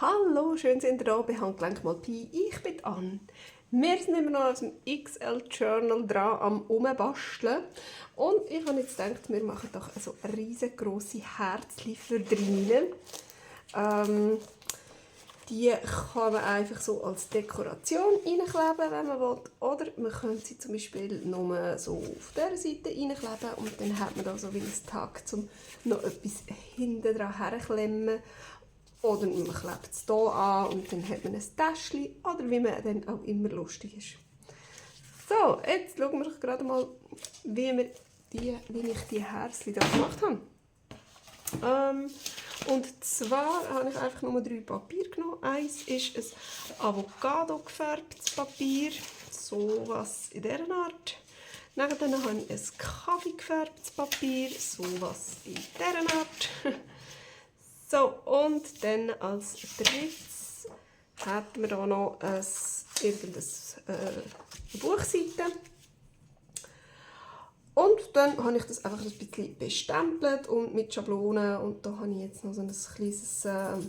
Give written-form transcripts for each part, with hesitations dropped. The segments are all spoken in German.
Hallo, schön sind ihr da bei Handgelenk mal Pi. Ich bin Anne. Wir sind immer noch aus dem XL Journal dran am Umbasteln. Und ich habe jetzt gedacht, wir machen doch so riesengroße Herzchen für drinnen. Die kann man einfach so als Dekoration reinkleben, wenn man will. Oder man könnte sie zum Beispiel nur so auf dieser Seite reinkleben und dann hat man da so wie ein Tag, um noch etwas hinten dran herzuklemmen. Oder man klebt es hier an und dann hat man ein Täschchen oder wie man dann auch immer lustig ist. So, jetzt schauen wir doch gerade mal, wie ich die Herzchen da gemacht habe. Und zwar habe ich einfach nur 3 Papier genommen. Eins ist ein Avocado gefärbtes Papier, sowas in dieser Art. Dann habe ich ein Kaffee gefärbtes Papier, sowas in dieser Art. So, und dann als drittes hätten wir hier noch irgendeine Buchseite. Und dann habe ich das einfach ein bisschen bestempelt und mit Schablonen. Und da habe ich jetzt noch so ein kleines, einfach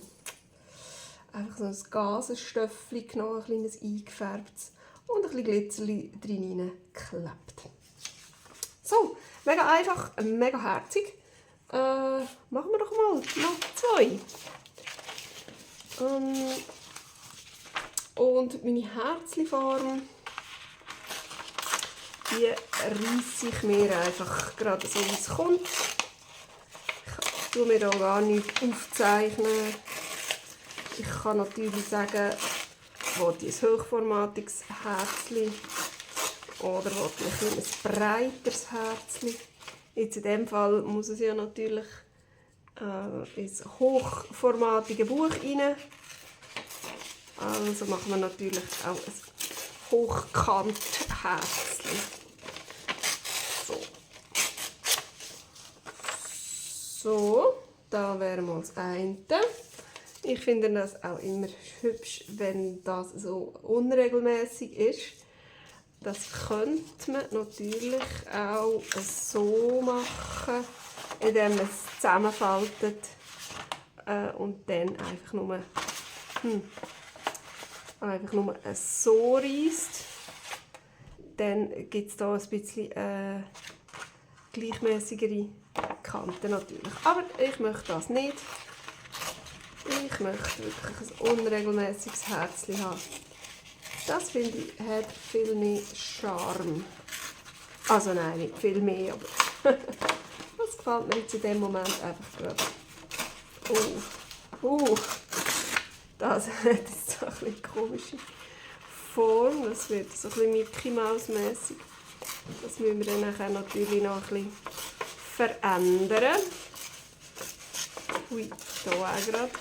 so ein Gasenstöffchen genommen, ein kleines eingefärbtes und ein bisschen Glitzer drin geklebt. So, mega einfach, mega herzig. Machen wir doch mal noch 2. Und meine Herzchenform, die reisse ich mir einfach gerade so, wie es kommt. Ich tue mir da gar nichts aufzeichnen. Ich kann natürlich sagen, will ich ein hochformatiges Herzchen oder will ich ein breiteres Herzchen. Jetzt in diesem Fall muss es ja natürlich ins hochformatige Buch rein. Also machen wir natürlich auch ein Hochkant-Herzchen. So, da wäre mal das eine. Ich finde das auch immer hübsch, wenn das so unregelmäßig ist. Das könnte man natürlich auch so machen, indem man es zusammenfaltet und dann einfach nur so reisst. Dann gibt es hier ein bisschen gleichmäßigere Kanten natürlich. Aber ich möchte das nicht. Ich möchte wirklich ein unregelmäßiges Herzchen haben. Das finde ich hat viel mehr Charme. Also nein, nicht viel mehr, aber das gefällt mir jetzt in dem Moment einfach gerade. Das hat jetzt so ein bisschen komische Form. Das wird so ein bisschen Mickey Mouse mäßig. Das müssen wir dann nachher natürlich noch ein bisschen verändern. Ui, da auch gerade.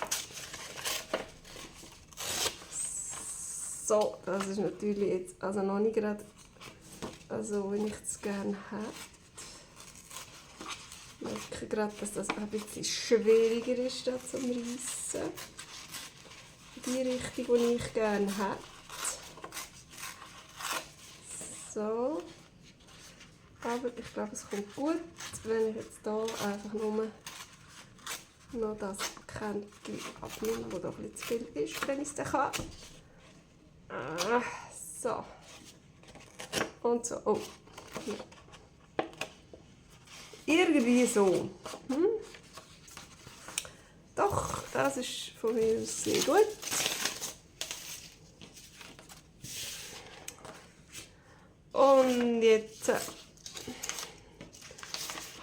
So, das ist natürlich jetzt also noch nicht gerade so, wie ich es gerne hätte. Ich merke gerade, dass das ein bisschen schwieriger ist da zum Reissen. Die Richtung, die ich gerne hätte. So. Aber ich glaube, es kommt gut, wenn ich jetzt hier einfach nur noch das Kännchen abnehme, das doch ein bisschen zu viel ist, wenn ich es dann kann. So. Und so. Oh. Ja. Irgendwie so. Doch, das ist von mir aus sehr gut. Und jetzt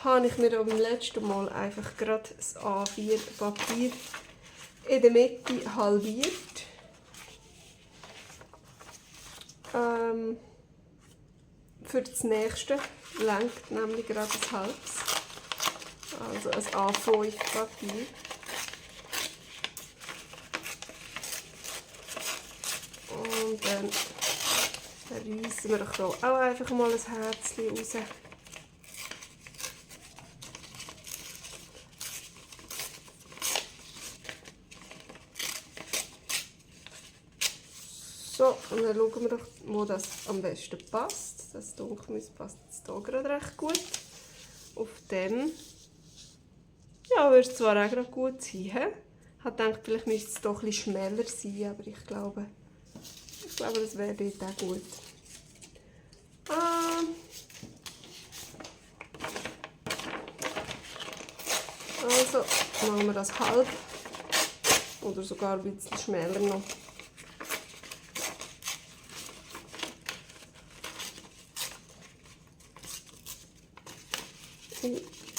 habe ich mir beim letzten Mal einfach gerade das A4-Papier in der Mitte halbiert. Für das nächste lenkt nämlich gerade ein halbes. Also ein A5-Papier. Und dann reissen wir doch hier auch einfach mal ein Herzchen raus. So, und dann schauen wir doch, wo das am besten passt. Das Dunkelmus passt jetzt hier gerade recht gut. Auf dem, ja, würde es zwar auch gerade gut sein. habe gedacht, vielleicht müsste es doch ein bisschen schmäler sein, aber ich glaube das wäre dort auch gut. Also machen wir das halb oder sogar ein bisschen schmäler noch.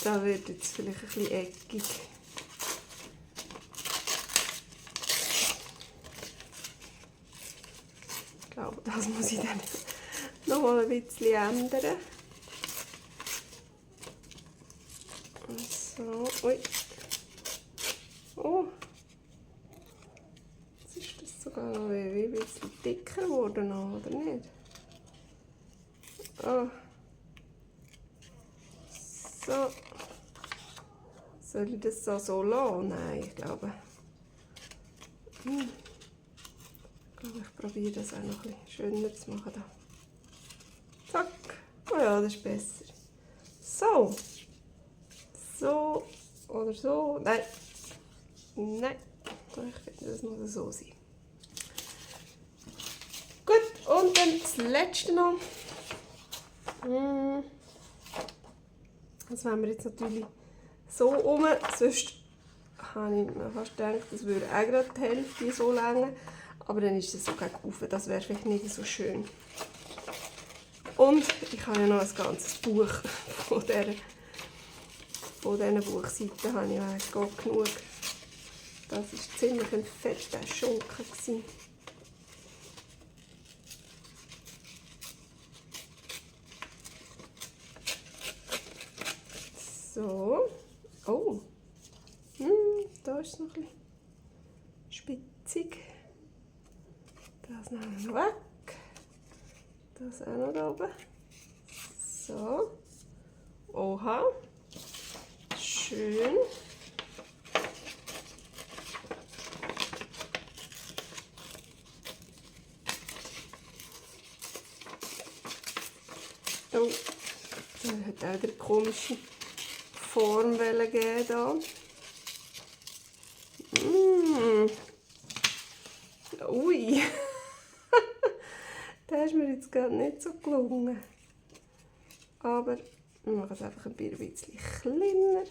Da wird jetzt vielleicht ein bisschen eckig. Ich glaube, das muss ich dann noch mal ein bisschen ändern. So, ui. Oh, jetzt ist das sogar noch ein bisschen dicker geworden, oder nicht? Oh. So. Soll ich das so lassen? Nein, ich glaube. Ich probiere das auch noch ein bisschen schöner zu machen. Da. Zack. Oh ja, das ist besser. So. So oder so. Nein. Nein. Ich finde, das muss so sein. Gut, und dann das letzte noch. Das wollen wir jetzt natürlich so rum. Sonst habe ich mir fast gedacht, das würde auch gerade die Hälfte so lange. Aber dann ist es so gegen oben. Das wäre vielleicht nicht so schön. Und ich habe ja noch ein ganzes Buch von diesen Buchseiten. Habe ich eigentlich gar genug. Das war ziemlich ein fetter Schunken. So. Oh. Da ist es noch ein bisschen spitzig. Das nehmen wir noch weg. Das auch noch da oben. So. Oha. Schön. Oh. Da hat auch eine komische Form geben da. Ui. Das ist mir jetzt gerade nicht so gelungen. Aber wir machen es einfach ein bisschen kleiner.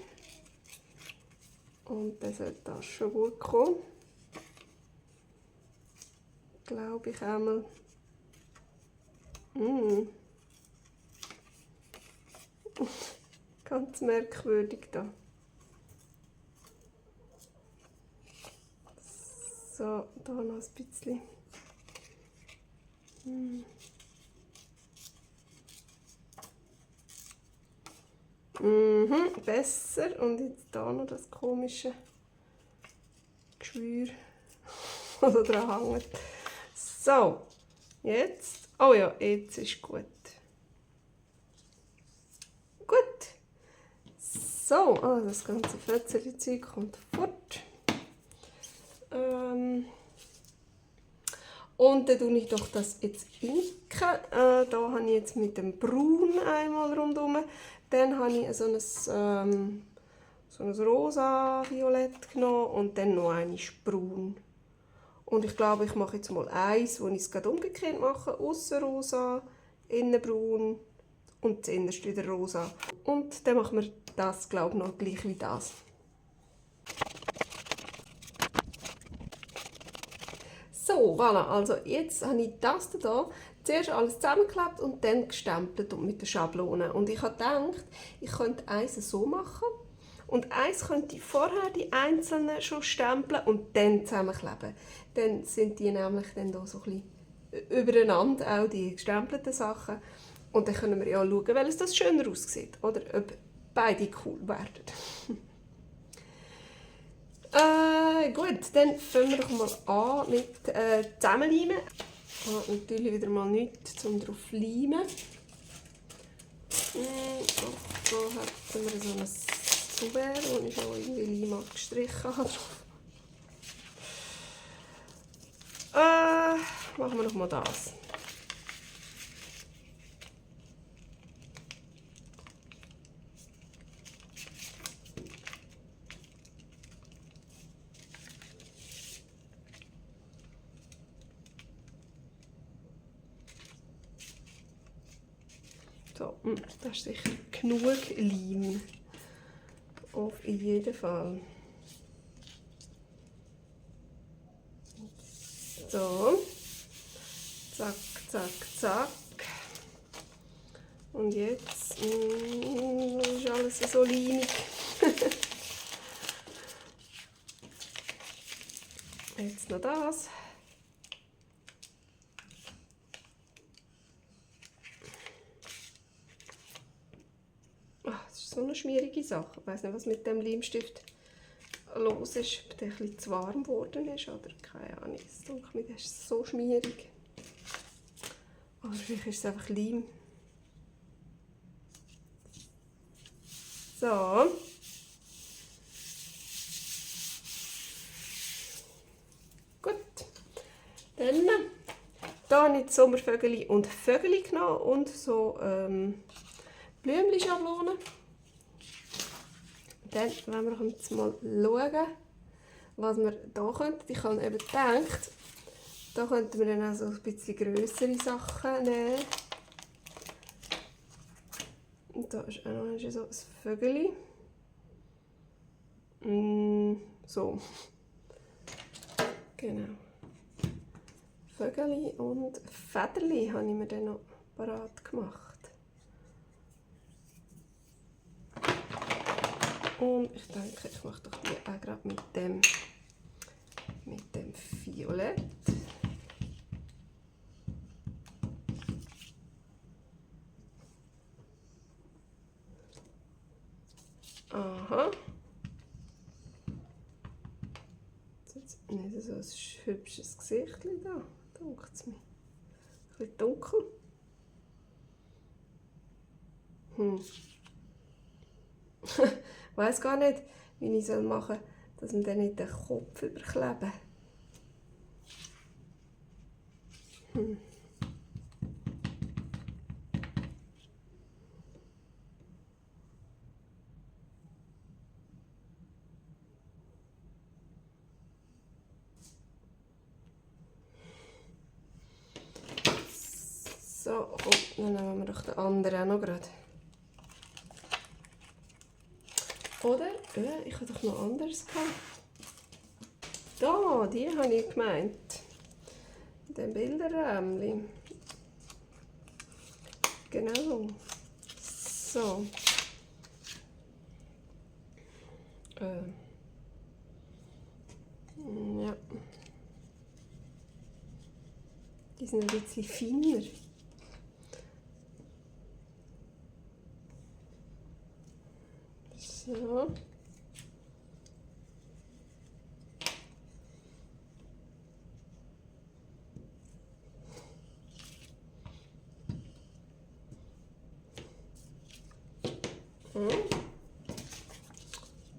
Und dann sollte das schon gut kommen. Glaube ich einmal. Ganz merkwürdig da. So, da noch ein bisschen. Besser. Und jetzt da noch das komische Geschwür, das da dran hängt. So, jetzt. Oh ja, jetzt ist gut. Gut. So, das ganze Fötzeli-Zeug kommt fort. Und dann tue ich doch das jetzt inken. Da habe ich jetzt mit dem Braun einmal rundherum. Dann habe ich so ein rosa-violett genommen und dann noch eine braun. Und ich glaube, ich mache jetzt mal eins, wo ich es gerade umgekehrt mache. Aussen rosa, innen braun und das innerste wieder rosa. Und dann machen wir das, glaube ich, noch gleich wie das. So, voilà, also jetzt habe ich das hier zuerst alles zusammengeklebt und dann gestempelt und mit der Schablone. Und ich habe gedacht, ich könnte eins so machen und eins könnte ich vorher die einzelnen schon stempeln und dann zusammenkleben. Dann sind die nämlich dann da so ein bisschen übereinander, auch die gestempelten Sachen. Und dann können wir ja schauen, welches das schöner aussieht oder ob beide cool werden. Gut, dann fangen wir doch mal an mit Zusammenleimen. Ich habe natürlich wieder mal nichts zum drauf leimen. Da hätten wir so ein Souvert, das ich auch irgendwie Leim gestrichen habe. Machen wir noch mal das. Das ist sicher genug Leim. Auf jeden Fall. So. Zack, zack, zack. Und jetzt ist alles so leimig. Jetzt noch das. Das ist so eine schmierige Sache. Ich weiss nicht, was mit dem Leimstift los ist. Ob der ein bisschen zu warm geworden ist oder keine Ahnung. Es dunkelt mir, das ist so schmierig. Aber vielleicht ist es einfach Leim. So. Gut. Dann hier habe ich die Sommervögel und Vögel genommen und so Blümchen-Schablonen. Dann wollen wir jetzt mal schauen, was wir hier könnten. Ich habe eben gedacht, da könnten wir dann auch so ein bisschen grössere Sachen nehmen. Und da ist auch noch so ein Vögel. So. Genau. Vögel und Federli habe ich mir dann noch parat gemacht. Und ich denke, ich mache doch die auch gerade mit dem Violett. Aha. Jetzt nicht so ein hübsches Gesicht da, denkt es mir. Ein bisschen dunkel. Ich weiss gar nicht, wie ich machen soll, dass wir dann nicht den Kopf überkleben. So, und dann nehmen wir doch den anderen auch noch gerade. Oder? Ich habe doch noch anderes gehabt. Da, die habe ich gemeint. Den Bilderrämchen. Genau. So. Ja. Die sind ein bisschen feiner. So.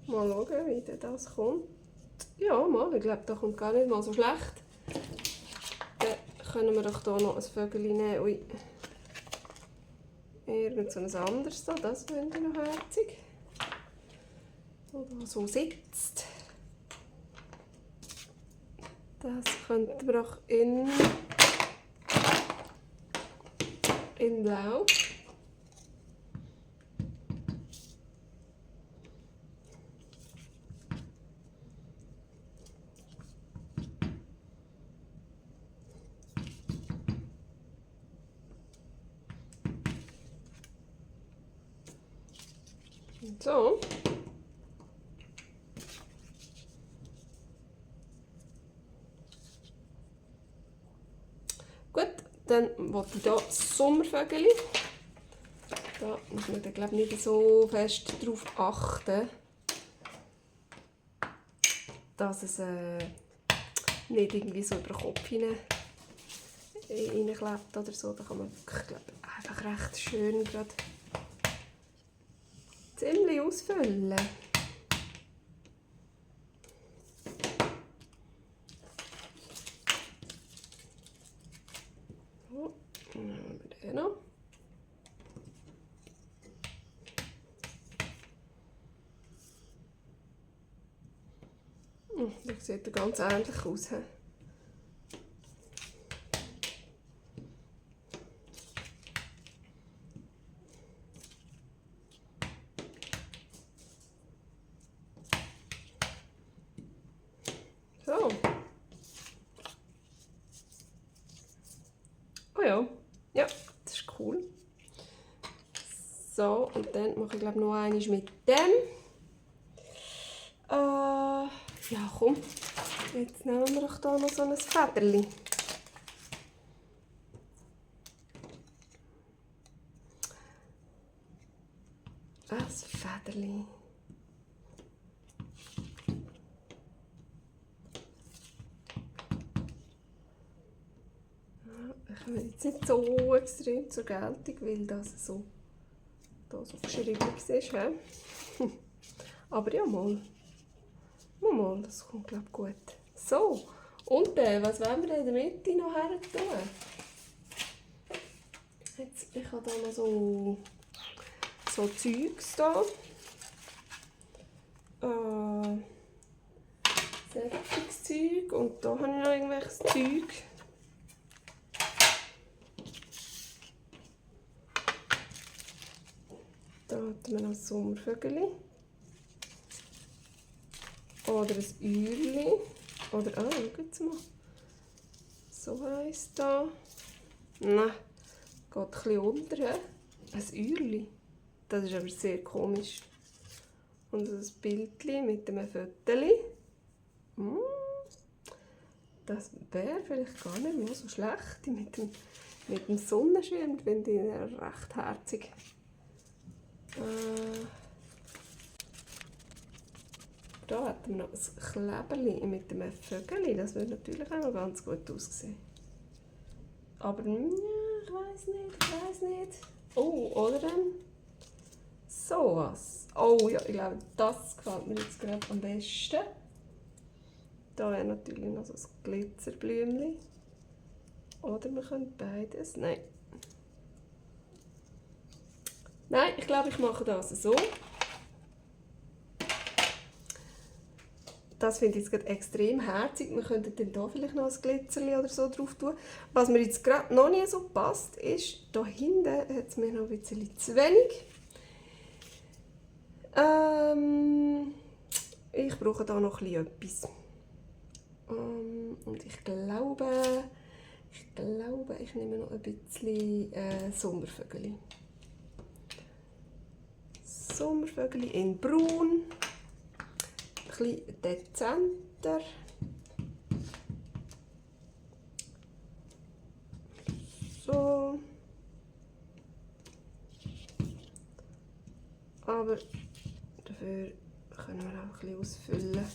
Mal schauen, wie das kommt. Ja, mal, ich glaube, das kommt gar nicht mal so schlecht. Dann können wir doch hier noch ein Vögel nehmen. Ui. Irgend so ein anderes da, das finde ich noch herzig. Oder so sitzt. Das könnten wir auch in Blau. So. Gut, dann wollte ich hier Sommervögel. Da muss man dann, glaube ich, nicht so fest darauf achten, dass es nicht irgendwie so über den Kopf reinklebt oder so. Da kann man wirklich, glaube ich, einfach recht schön gerade ziemlich ausfüllen. So, dann nehmen wir den noch. Das sieht ganz ähnlich aus. So, und dann mache ich glaube noch einmal mit dem. Ja, komm. Jetzt nehmen wir doch hier noch so ein Federli. Ein Federli. Ich komme jetzt nicht so extrem zur Geltung, weil das so geschrieben ist. Aber ja, mal, das kommt glaube ich gut. So, und was wollen wir in der Mitte noch her tun? Jetzt, ich habe hier noch so Zeugs da. Sättigungszeug und da habe ich noch irgendwelches Zeug. Da hat man noch ein Sommervögeli. Oder ein Uhrli. Oder, schaut mal. So eins da. Nein, geht ein bisschen unter. Ein Uhrli. Das ist aber sehr komisch. Und ein Bildchen mit einem Föteli. Das wäre vielleicht gar nicht mal so schlecht. Mit dem Sonnenschirm finde ich recht herzig. Da hat man noch ein Kleberli mit einem Vögeli. Das würde natürlich auch noch ganz gut aussehen. Aber ich weiß nicht. Oh, oder dann sowas. Oh ja, ich glaube, das gefällt mir jetzt gerade am besten. Da wäre natürlich noch so ein Glitzerblümchen. Oder wir können beides. Nein, ich glaube, ich mache das so. Das finde ich jetzt gerade extrem herzig. Wir könnten dann hier vielleicht noch ein Glitzerli oder so drauf tun. Was mir jetzt gerade noch nicht so passt, ist, da hinten hat es mir noch ein bisschen zu wenig. Ich brauche da noch etwas. Und ich glaube, ich nehme noch ein bisschen Sommervögeli. Sommervögeli in braun. Ein bisschen dezenter. So. Aber dafür können wir auch ein bisschen ausfüllen.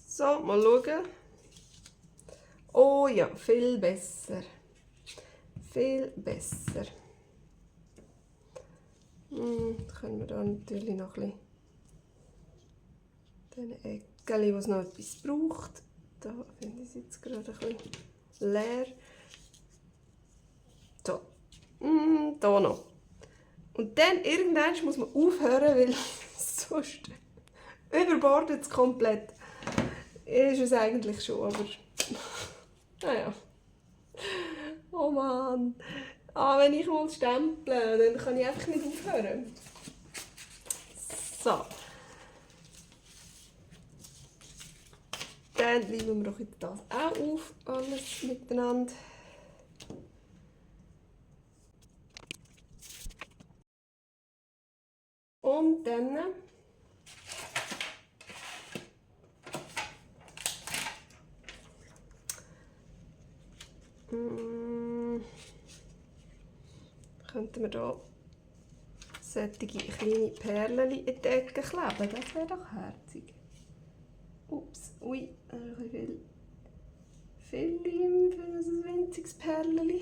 So, mal schauen. Oh ja, viel besser. Viel besser. Können wir da natürlich noch ein bisschen diese Eckchen, wo es noch etwas braucht. Da finde ich es jetzt gerade ein bisschen leer. So. Da noch. Und dann irgendwann muss man aufhören, weil sonst überbordet es komplett. Ist es eigentlich schon, aber naja. Oh Mann. Wenn ich mal stemple, dann kann ich einfach nicht aufhören. So. Dann nehmen wir doch jetzt das auch auf, alles miteinander. Und dann könnten wir hier solche kleine Perlen in die Ecke kleben. Das wäre doch herzig. Ups, ui, ein bisschen viel Leim für ein winziges Perlchen.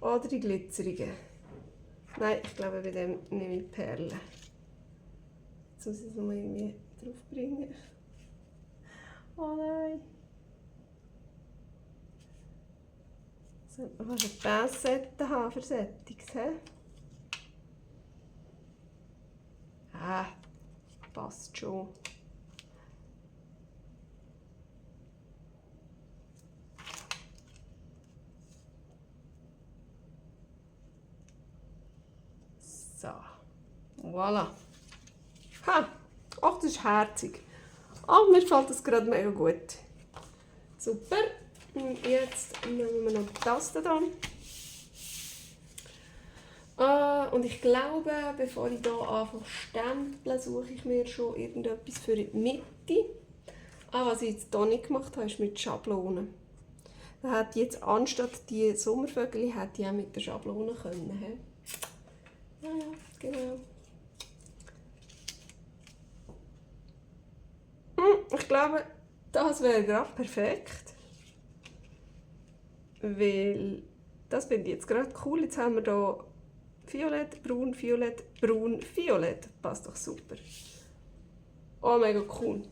Oder die glitzerigen. Nein, ich glaube, bei dem nehme ich Perlen. Jetzt muss ich es noch irgendwie drauf bringen. Oh nein. Sollte man fast eine Pinzette haben für Sättiges, he? passt schon. So, voilà. Ha, ach, das ist herzig. Ach, mir gefällt das gerade mega gut. Super. Und jetzt nehmen wir noch das hier. Und ich glaube, bevor ich hier anfange zu stempeln, suche ich mir schon irgendetwas für die Mitte. Was ich jetzt hier nicht gemacht habe, ist mit Schablonen. Da hätte jetzt anstatt die Sommervögel hätte ich auch mit der Schablone können. Ja, genau. Ich glaube, das wäre gerade perfekt. Weil das finde ich jetzt gerade cool. Jetzt haben wir hier Violett, Braun, Violett, Braun, Violett. Passt doch super. Oh, mega cool.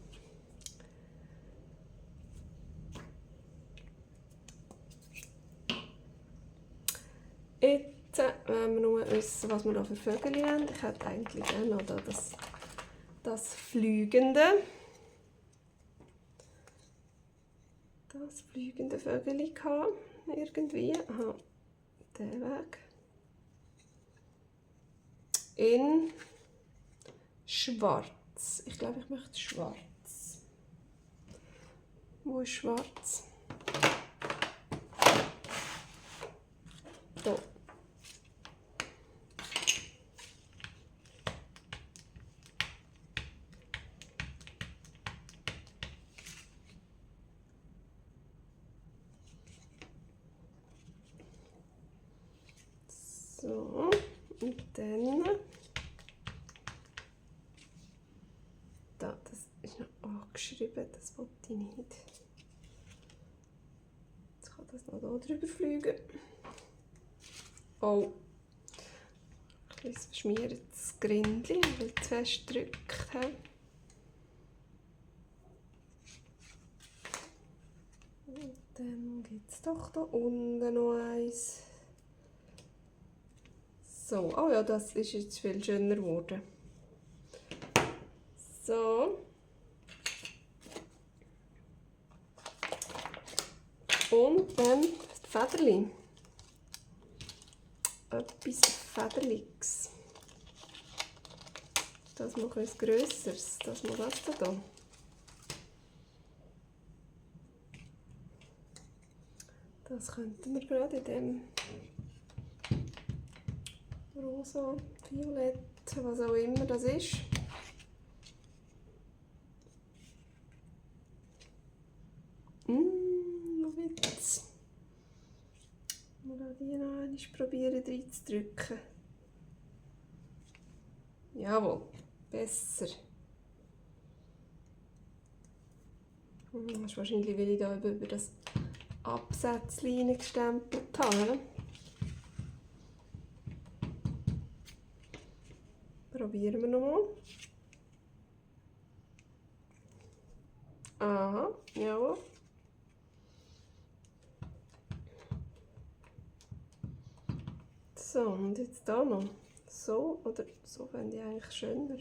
Jetzt wollen wir nur wissen, was wir hier für Vögel haben. Ich hätte eigentlich gerne noch das Fliegende. Das fliegende Vögel gehabt, irgendwie. Aha, der Weg. In schwarz. Ich glaube, ich möchte schwarz. Wo ist schwarz? Da. So, und dann da, das ist noch angeschrieben, das wollte ich nicht. Jetzt kann das noch hier drüber fliegen. Oh, ein bisschen verschmiertes Grindli, weil ich zu fest gedrückt habe. Und dann gibt es doch da unten noch eins. So, oh ja, das ist jetzt viel schöner geworden. So. Und dann das Federli. Etwas Federliges. Das noch etwas Grösseres. Das noch das hier. Das könnten wir gerade in dem rosa, violett, was auch immer das ist. Noch Witz. Mal die noch einmal probieren reinzudrücken. Jawohl, besser. Das ist wahrscheinlich, weil ich da über das Absätzchen gestempelt habe. Probieren wir nochmal. Aha, jawohl. So, und jetzt hier noch. So oder so fände ich eigentlich schöner.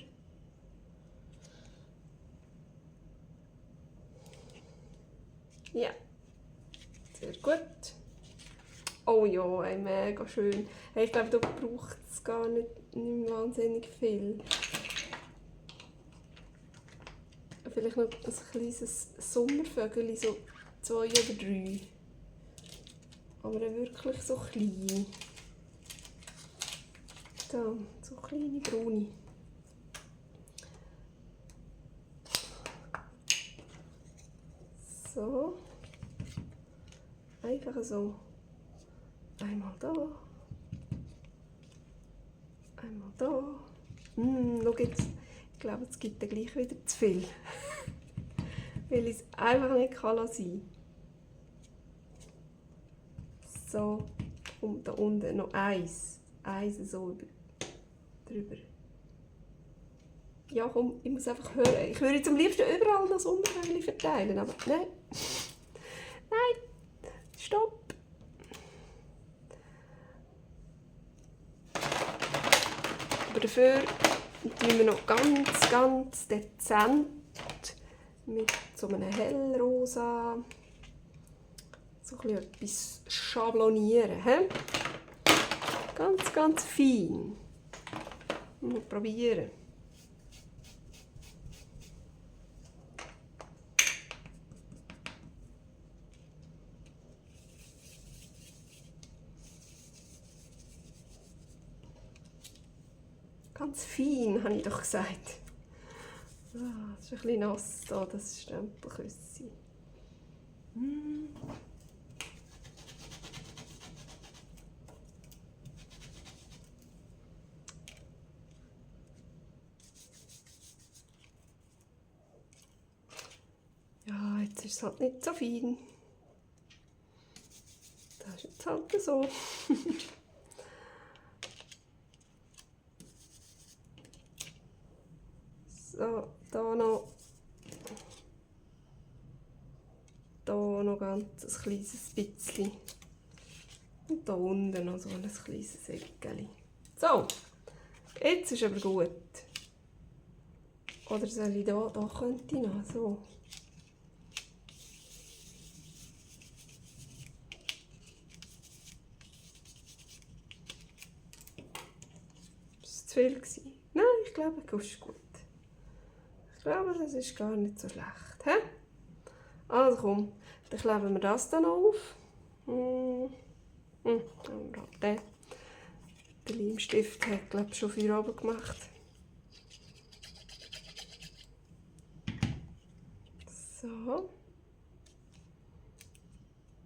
Ja, sehr gut. Oh ja, mega schön. Hey, ich glaube, da braucht es gar nicht wahnsinnig viel. Vielleicht noch ein kleines Sommervögel, so 2 oder 3. Aber wirklich so klein. Da, so kleine braune. So. Einfach so. Einmal da. Einmal da. Schau jetzt. Ich glaube, es gibt dann gleich wieder zu viel. Weil ich es einfach nicht lassen kann. So. Und da unten noch eins. Eins so drüber. Ja, komm, ich muss einfach hören. Ich würde jetzt am liebsten überall noch Sommervögel verteilen, aber nein. Nein. Stopp. Aber dafür Dann tun wir noch ganz dezent mit so einem hellrosa so etwas schablonieren. He? Ganz fein. Mal probieren. Ganz fein, habe ich doch gesagt. Ah, das ist ein bisschen nass da, das Stempelküsschen. Ja, jetzt ist es halt nicht so fein. Das ist jetzt halt so. So, da noch ganz ein kleines bisschen. Und da unten noch so ein kleines Säckchen. So, jetzt ist aber gut. Oder soll ich da könnte ich noch so. Ist das zu viel gewesen? Nein, ich glaube, das ist gut. Ich glaube, das ist gar nicht so schlecht. He? Also komm, dann kleben wir das dann auf. Der Leimstift hat, glaube ich, schon viel oben gemacht. So.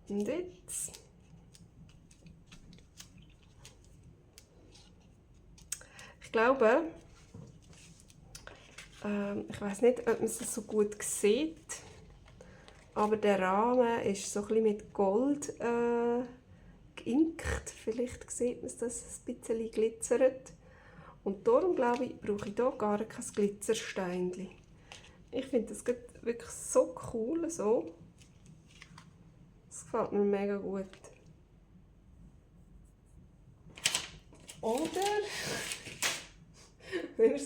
Und jetzt. Ich glaube, ich weiß nicht, ob man es so gut sieht, aber der Rahmen ist so ein bisschen mit Gold geinkt. Vielleicht sieht man es, dass es ein bisschen glitzert. Und darum glaube ich, brauche ich hier gar kein Glitzersteinchen. Ich finde das wirklich so cool. So. Das gefällt mir mega gut. Oder wenn wir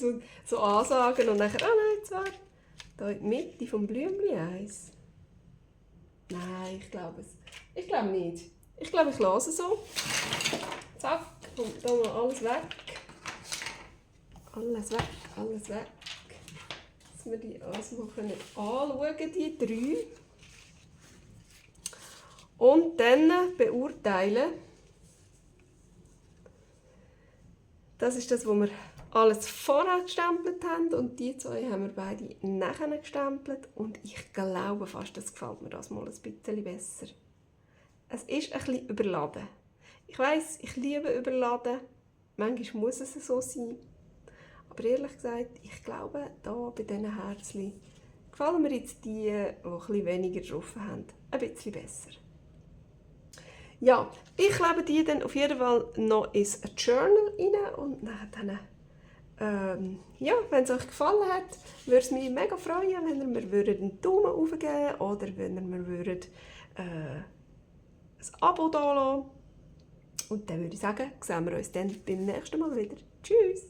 so ansagen und dann, nein, jetzt warte, da in die Mitte vom Blümchen eins. Nein, ich glaube es. Ich glaube nicht. Ich glaube, ich lasse es so. Zack, kommt da mal alles weg. Alles weg. Dass wir die also mal anschauen, die drei. Und dann beurteilen. Das ist das, was wir alles vorher gestempelt haben und die zwei haben wir beide nachher gestempelt und ich glaube fast, das gefällt mir das mal ein bisschen besser. Es ist ein bisschen überladen. Ich weiss, ich liebe überladen, manchmal muss es so sein, aber ehrlich gesagt, ich glaube, da bei diesen Herzchen gefallen mir jetzt die ein bisschen weniger drauf haben, ein bisschen besser. Ja, ich klebe die dann auf jeden Fall noch ins Journal rein und dann ja, wenn es euch gefallen hat, würde es mich mega freuen, wenn ihr mir einen Daumen hoch geben oder wenn ihr mir ein Abo da lassen. Und dann würde ich sagen, sehen wir uns dann beim nächsten Mal wieder. Tschüss!